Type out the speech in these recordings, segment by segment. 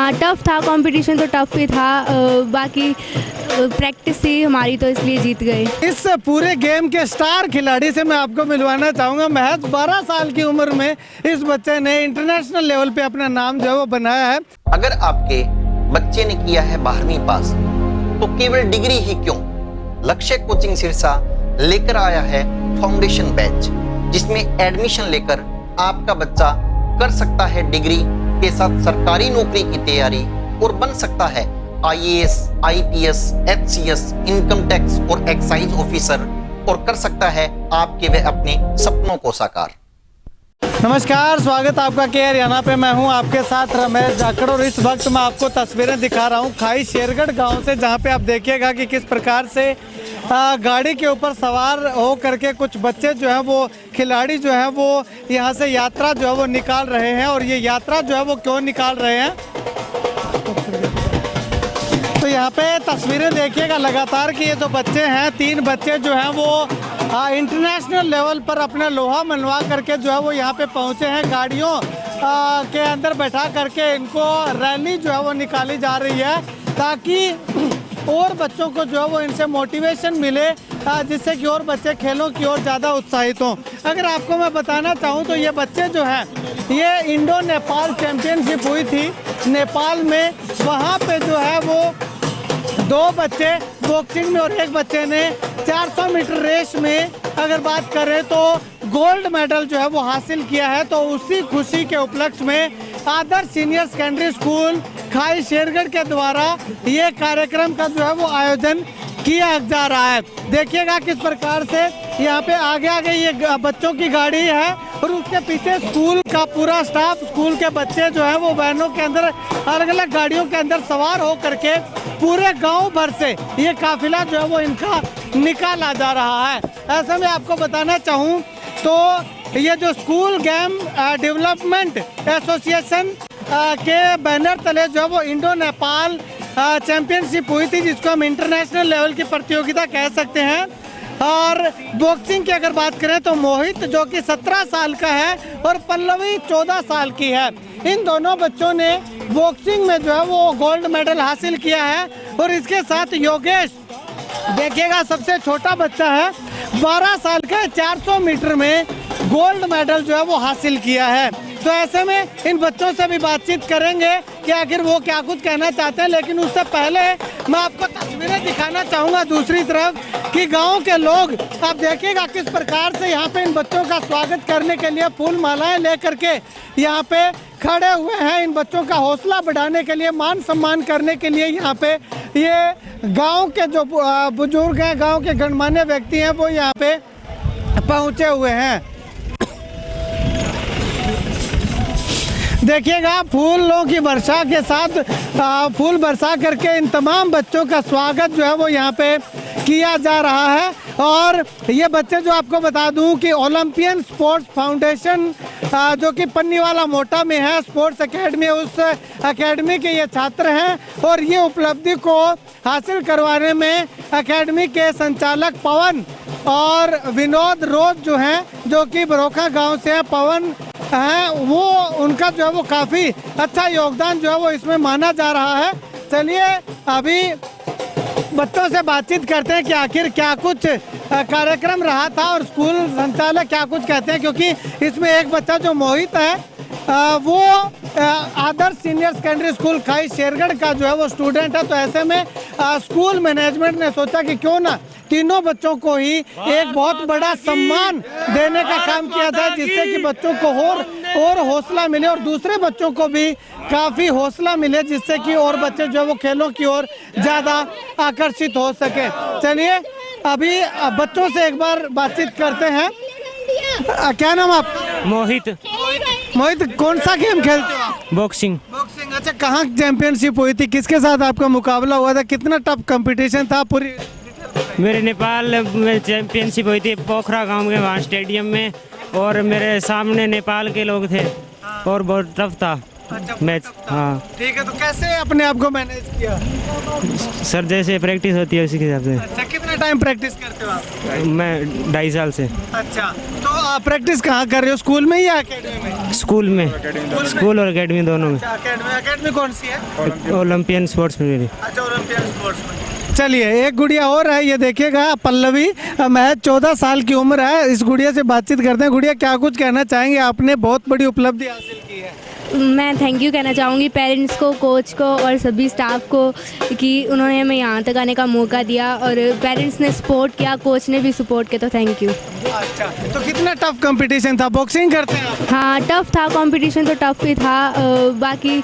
हाँ टफ़ था, कंपटीशन तो टफ़ ही था। बाकी प्रैक्टिस थी हमारी तो इसलिए जीत गए। इस पूरे गेम के स्टार खिलाड़ी से मैं आपको मिलवाना चाहूँगा। महज 12 साल की उम्र में इस बच्चे ने इंटरनेशनल लेवल पे अपना नाम जो है वो बनाया है। अगर आपके बच्चे ने किया है 12वीं पास तो केवल डिग्री ही क्यों, लक्ष्य कोचिंग सिरसा लेकर आया है फाउंडेशन बैच, जिसमें एडमिशन लेकर आपका बच्चा कर सकता है डिग्री के साथ सरकारी नौकरी की तैयारी और बन सकता है IAS, IPS, HCS, income tax और एक्साइज ऑफिसर और कर सकता है आपके व अपने सपनों को साकार। नमस्कार, स्वागत आपका के हरियाणा पे। मैं हूं आपके साथ रमेश जाखड़ और इस वक्त मैं आपको तस्वीरें दिखा रहा हूं खाई शेरगढ़ गांव से, जहां पे आप देखिएगा कि किस प्रकार से गाड़ी के ऊपर सवार हो करके कुछ बच्चे जो है वो खिलाड़ी जो है वो यहां से यात्रा जो है वो निकाल रहे हैं। और ये यात्रा जो है वो क्यों निकाल रहे हैं, तो यहाँ पे तस्वीरें देखिएगा लगातार कि ये जो बच्चे हैं, 3 बच्चे जो हैं वो इंटरनेशनल लेवल पर अपना लोहा मनवा करके जो है वो यहाँ पे पहुँचे हैं। गाड़ियों के अंदर बैठा करके इनको रैली जो है वो निकाली जा रही है, ताकि और बच्चों को जो है वो इनसे मोटिवेशन मिले, जिससे कि और बच्चे खेलों की ओर ज़्यादा उत्साहित हों। अगर आपको मैं बताना चाहूँ तो ये बच्चे जो हैं, ये इंडो नेपाल चैम्पियनशिप हुई थी नेपाल में। वहाँ पे जो है वो 2 बच्चे बॉक्सिंग में और 1 बच्चे ने 400 मीटर रेस में अगर बात करें तो गोल्ड मेडल जो है वो हासिल किया है। तो उसी खुशी के उपलक्ष्य में आदर्श सीनियर सेकेंडरी स्कूल खाई शेरगढ़ के द्वारा ये कार्यक्रम का जो है वो आयोजन किया जा रहा है। देखिएगा किस प्रकार से यहाँ पे आगे आगे ये बच्चों की गाड़ी है और उसके पीछे स्कूल का पूरा स्टाफ, स्कूल के बच्चे जो है वो वैनों के अंदर, अलग अलग गाड़ियों के अंदर सवार हो करके पूरे गांव भर से ये काफिला जो है वो इनका निकाला जा रहा है। ऐसे में आपको बताना चाहूँ तो ये जो स्कूल गेम डेवलपमेंट एसोसिएशन के बैनर तले जो है वो इंडो नेपाल चैंपियनशिप हुई थी, जिसको हम इंटरनेशनल लेवल की प्रतियोगिता कह सकते हैं। और बॉक्सिंग की अगर बात करें तो मोहित जो कि 17 साल का है और पल्लवी 14 साल की है। इन दोनों बच्चों ने बॉक्सिंग में जो है वो गोल्ड मेडल हासिल किया है। और इसके साथ योगेश देखिएगा सबसे छोटा बच्चा है, 12 साल का, 400 मीटर में गोल्ड मेडल जो है वो हासिल किया है। तो ऐसे में इन बच्चों से भी बातचीत करेंगे कि आखिर वो क्या कुछ कहना चाहते हैं। लेकिन उससे पहले मैं आपको तस्वीरें दिखाना चाहूँगा दूसरी तरफ कि गांव के लोग, आप देखिएगा किस प्रकार से यहाँ पे इन बच्चों का स्वागत करने के लिए फूल मालाएं लेकर के यहाँ पे खड़े हुए हैं। इन बच्चों का हौसला बढ़ाने के लिए, मान सम्मान करने के लिए यहाँ पे ये गाँव के जो बुजुर्ग हैं, गाँव के गणमान्य व्यक्ति हैं, वो यहाँ पे पहुँचे हुए हैं। देखिएगा फूलों की वर्षा के साथ फूल बरसा करके इन तमाम बच्चों का स्वागत जो है वो यहाँ पे किया जा रहा है। और ये बच्चे जो आपको बता दूं कि ओलंपियन स्पोर्ट्स फाउंडेशन जो कि पन्नीवाला मोटा में है, स्पोर्ट्स एकेडमी, उस एकेडमी के ये छात्र हैं। और ये उपलब्धि को हासिल करवाने में एकेडमी के संचालक पवन और विनोद रोज जो हैं, जो कि बरोखा गाँव से हैं, पवन हैं, वो उनका जो है वो काफ़ी अच्छा योगदान जो है वो इसमें माना जा रहा है। चलिए अभी बच्चों से बातचीत करते हैं कि आखिर क्या कुछ कार्यक्रम रहा था और स्कूल संचालक क्या कुछ कहते हैं, क्योंकि इसमें एक बच्चा जो मोहित है वो आदर्श सीनियर सेकेंडरी स्कूल खाई शेरगढ़ का जो है वो स्टूडेंट है। तो ऐसे में स्कूल मैनेजमेंट ने सोचा कि क्यों ना तीनों बच्चों को ही एक बहुत बड़ा सम्मान देने का काम किया जाए, जिससे कि बच्चों को और हौसला मिले और दूसरे बच्चों को भी काफ़ी हौसला मिले, जिससे कि और बच्चे जो है वो खेलों की ओर ज़्यादा आकर्षित हो सके। चलिए अभी बच्चों से एक बार बातचीत करते हैं। क्या नाम आप? मोहित। मोहित, कौन सा गेम खेलते हो आप? बॉक्सिंग। बॉक्सिंग, अच्छा। कहाँ चैंपियनशिप हुई थी, किसके साथ आपका मुकाबला हुआ था, कितना टफ कंपटीशन था? पूरी मेरे नेपाल में चैंपियनशिप हुई थी पोखरा गांव के वहाँ स्टेडियम में, और मेरे सामने नेपाल के लोग थे और बहुत टफ था मैच। हाँ ठीक है, तो कैसे अपने आप को मैनेज किया? सर जैसे प्रैक्टिस होती है उसी के हिसाब से। अच्छा, कितने टाइम प्रैक्टिस करते हो आप? मैं 2.5 साल से अच्छा, तो आप प्रैक्टिस कहाँ कर रहे हो, स्कूल में या एकेडमी में? स्कूल में, स्कूल और एकेडमी दोनों में। एकेडमी कौन सी है? ओलंपियन स्पोर्ट्स में मेरी। अच्छा, ओलंपियन स्पोर्ट्स में। चलिए, एक गुड़िया और है, ये देखिएगा, पल्लवी, महज 14 साल की उम्र है। इस गुड़िया से बातचीत करते हैं। गुड़िया, क्या कुछ कहना चाहेंगे? आपने बहुत बड़ी उपलब्धि हासिल की है। मैं थैंक यू कहना चाहूँगी पेरेंट्स को, कोच को और सभी स्टाफ को कि उन्होंने हमें यहाँ तक आने का मौका दिया, और पेरेंट्स ने सपोर्ट किया, कोच ने भी सपोर्ट किया, तो थैंक यू। अच्छा, तो कितना टफ कंपटीशन था? बॉक्सिंग करते हैं आप? हाँ, टफ था कंपटीशन, तो टफ ही था। बाकी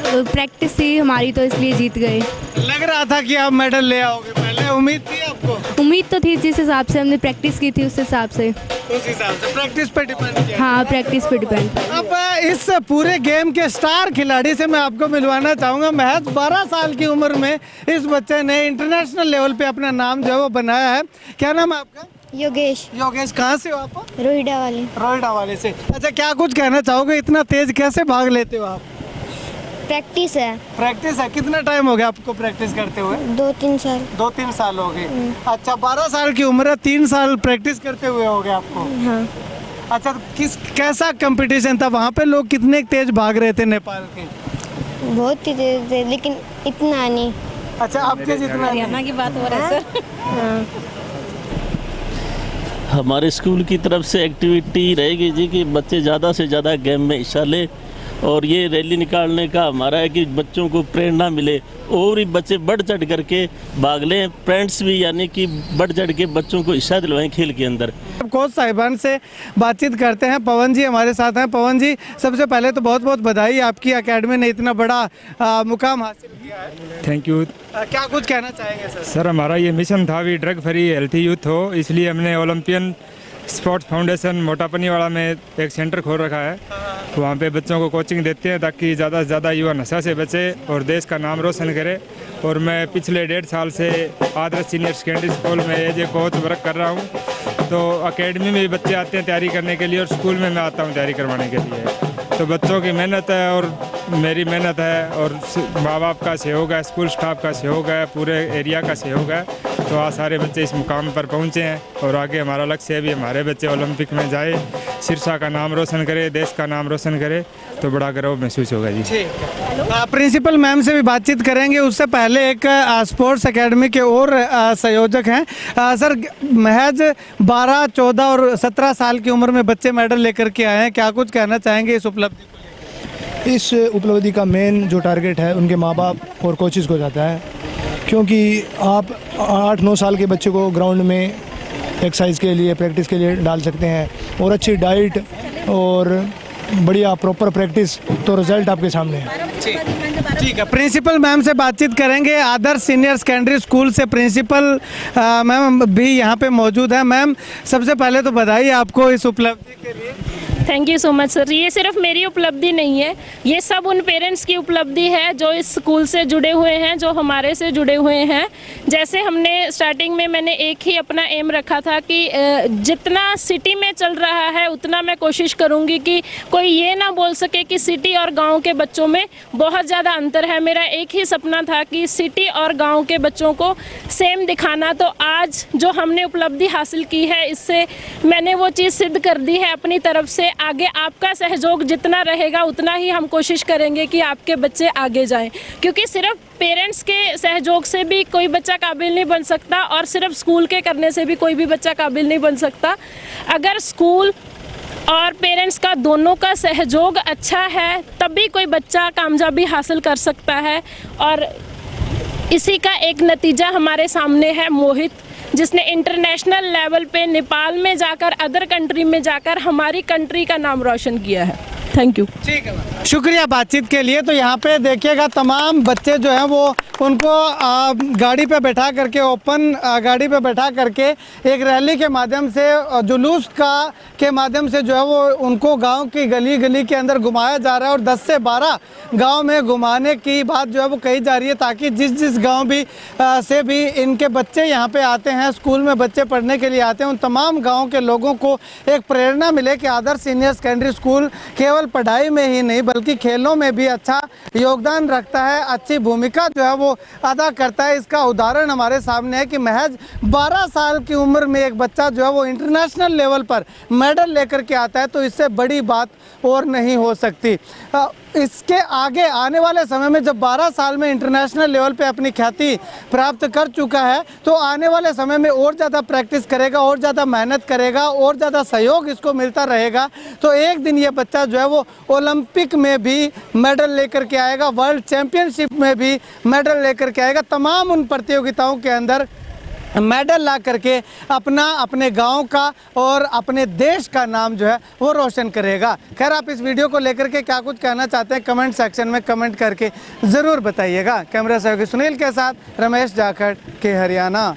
प्रैक्टिस थी हमारी, तो इसलिए जीत गए। लग रहा था कि आप मेडल ले आओगे, पहले उम्मीद थी आपको? उम्मीद तो थी, जिस हिसाब से हमने प्रैक्टिस की थी उस हिसाब से। उस हिसाब से प्रैक्टिस पे डिपेंड किया। हाँ, प्रैक्टिस पे डिपेंड। अब इस पूरे गेम के स्टार खिलाड़ी से मैं आपको मिलवाना चाहूँगा। महज 12 साल की उम्र में इस बच्चे ने इंटरनेशनल लेवल पे अपना नाम जो है वो बनाया है। क्या नाम है आपका? योगेश। योगेश, कहाँ से हो आप? रोहिडा वाले। रोहिडा वाले से। अच्छा, क्या कुछ कहना चाहोगे? इतना तेज कैसे भाग लेते हो आप? प्रैक्टिस है। प्रैक्टिस है। कितना टाइम हो गया आपको प्रैक्टिस करते हुए? 2-3 साल। 2-3 साल हो गए। अच्छा, 12 साल की उम्र है, 3 साल प्रैक्टिस करते हुए हो गए आपको? हाँ। अच्छा, तो कैसा कंपटीशन था वहाँ पे? लोग कितने तेज भाग रहे थे नेपाल के? बहुत ही तेज थे, लेकिन इतना नहीं। अच्छा, आपके जितना? हरियाणा की बात हो रही है सर। हाँ। हमारे स्कूल की तरफ से एक्टिविटी रहेगी जी कि बच्चे ज़्यादा से ज़्यादा गेम में हिस्सा लें, और ये रैली निकालने का हमारा है कि बच्चों को प्रेरणा मिले और ही बच्चे बढ़ चढ़ करके भाग लें। पेरेंट्स भी यानी कि बढ़ चढ़ के बच्चों को हिस्सा दिलवाएं खेल के अंदर। कोच साहिबान से बातचीत करते हैं। पवन जी हमारे साथ हैं। पवन जी, सबसे पहले तो बहुत बहुत बधाई, आपकी एकेडमी ने इतना बड़ा मुकाम हासिल किया है। Thank you. क्या कुछ कहना चाहेंगे सर? सर, हमारा ये मिशन था भी ड्रग फ्री हेल्थी यूथ हो, इसलिए हमने ओलंपियन स्पोर्ट्स फाउंडेशन मोटापनीवाड़ा में एक सेंटर खोल रखा है। वहाँ पे बच्चों को कोचिंग देते हैं ताकि ज़्यादा से ज़्यादा युवा नशा से बचे और देश का नाम रोशन करे। और मैं पिछले 1.5 साल से आदर्श सीनियर सेकेंडरी स्कूल में एज ए कोच वर्क कर रहा हूँ। तो एकेडमी में भी बच्चे आते हैं तैयारी करने के लिए, और स्कूल में मैं आता हूँ तैयारी करवाने के लिए। तो बच्चों की मेहनत है और मेरी मेहनत है, और माँ बाप का सहयोग है, स्कूल स्टाफ का सहयोग है, पूरे एरिया का सहयोग है। तो आज सारे बच्चे इस मुकाम पर पहुँचे हैं, और आगे हमारा लक्ष्य है भी हमारे बच्चे ओलंपिक में जाए, सिरसा का नाम रोशन करे, देश का नाम रोशन करे, तो बड़ा गर्व महसूस होगा जी। ठीक है, प्रिंसिपल मैम से भी बातचीत करेंगे। उससे पहले एक स्पोर्ट्स एकेडमी के और संयोजक हैं। सर, महज 12, 14 और 17 साल की उम्र में बच्चे मेडल लेकर के आए हैं। क्या कुछ कहना चाहेंगे इस उपलब्धि को? इस उपलब्धि का मेन जो टारगेट है उनके माँ बाप और कोचेज़ को जाता है, क्योंकि आप 8-9 साल के बच्चे को ग्राउंड में एक्सरसाइज के लिए, प्रैक्टिस के लिए डाल सकते हैं, और अच्छी डाइट और बढ़िया प्रॉपर प्रैक्टिस, तो रिजल्ट आपके सामने है। ठीक है, प्रिंसिपल मैम से बातचीत करेंगे। आदर्श सीनियर सेकेंडरी स्कूल से प्रिंसिपल मैम भी यहाँ पे मौजूद है। मैम, सबसे पहले तो बधाई आपको इस उपलब्धि के लिए। Thank you so much sir. ये सिर्फ मेरी उपलब्धि नहीं है, ये सब उन पेरेंट्स की उपलब्धि है जो इस स्कूल से जुड़े हुए हैं, जो हमारे से जुड़े हुए हैं। जैसे हमने स्टार्टिंग में मैंने एक ही अपना एम रखा था कि जितना सिटी में चल रहा है उतना मैं कोशिश करूँगी कि कोई ये ना बोल सके कि सिटी और गाँव के बच्चों में बहुत ज़्यादा अंतर है। मेरा एक ही सपना था कि सिटी और गाँव के बच्चों को सेम दिखाना। तो आज जो हमने उपलब्धि हासिल की है, इससे मैंने वो चीज़ सिद्ध कर दी है अपनी तरफ से। आगे आपका सहयोग जितना रहेगा उतना ही हम कोशिश करेंगे कि आपके बच्चे आगे जाएं, क्योंकि सिर्फ पेरेंट्स के सहयोग से भी कोई बच्चा काबिल नहीं बन सकता, और सिर्फ स्कूल के करने से भी कोई भी बच्चा काबिल नहीं बन सकता। अगर स्कूल और पेरेंट्स का दोनों का सहयोग अच्छा है तभी कोई बच्चा कामयाबी हासिल कर सकता है। और इसी का एक नतीजा हमारे सामने है मोहित, जिसने इंटरनेशनल लेवल पे नेपाल में जाकर, अदर कंट्री में जाकर हमारी कंट्री का नाम रोशन किया है। Thank you. ठीक है, शुक्रिया बातचीत के लिए। तो यहाँ पे देखिएगा, तमाम बच्चे जो हैं वो उनको गाड़ी पे बैठा करके, ओपन गाड़ी पे बैठा करके एक रैली के माध्यम से, जुलूस के माध्यम से जो है वो उनको गांव की गली गली के अंदर घुमाया जा रहा है, और 10 से 12 गांव में घुमाने की बात जो है वो कही जा रही है, ताकि जिस गांव भी से भी इनके बच्चे यहाँ पे आते हैं, स्कूल में बच्चे पढ़ने के लिए आते हैं, उन तमाम गाँव के लोगों को एक प्रेरणा मिले कि आदर्श सीनियर सेकेंडरी स्कूल केवल पढ़ाई में ही नहीं बल्कि खेलों में भी अच्छा योगदान रखता है, अच्छी भूमिका जो है वो अदा करता है। इसका उदाहरण हमारे सामने है कि महज 12 साल की उम्र में एक बच्चा जो है वो इंटरनेशनल लेवल पर मेडल लेकर के आता है, तो इससे बड़ी बात और नहीं हो सकती। इसके आगे आने वाले समय में जब 12 साल में इंटरनेशनल लेवल पे अपनी ख्याति प्राप्त कर चुका है, तो आने वाले समय में और ज़्यादा प्रैक्टिस करेगा, और ज़्यादा मेहनत करेगा, और ज़्यादा सहयोग इसको मिलता रहेगा, तो एक दिन ये बच्चा जो है वो ओलंपिक में भी मेडल लेकर के आएगा, वर्ल्ड चैम्पियनशिप में भी मेडल लेकर के आएगा। तमाम उन प्रतियोगिताओं के अंदर मेडल ला करके अपने गांव का और अपने देश का नाम जो है वो रोशन करेगा। खैर, आप इस वीडियो को लेकर के क्या कुछ कहना चाहते हैं कमेंट सेक्शन में कमेंट करके ज़रूर बताइएगा। कैमरा सहयोगी सुनील के साथ रमेश जाखड़ के हरियाणा।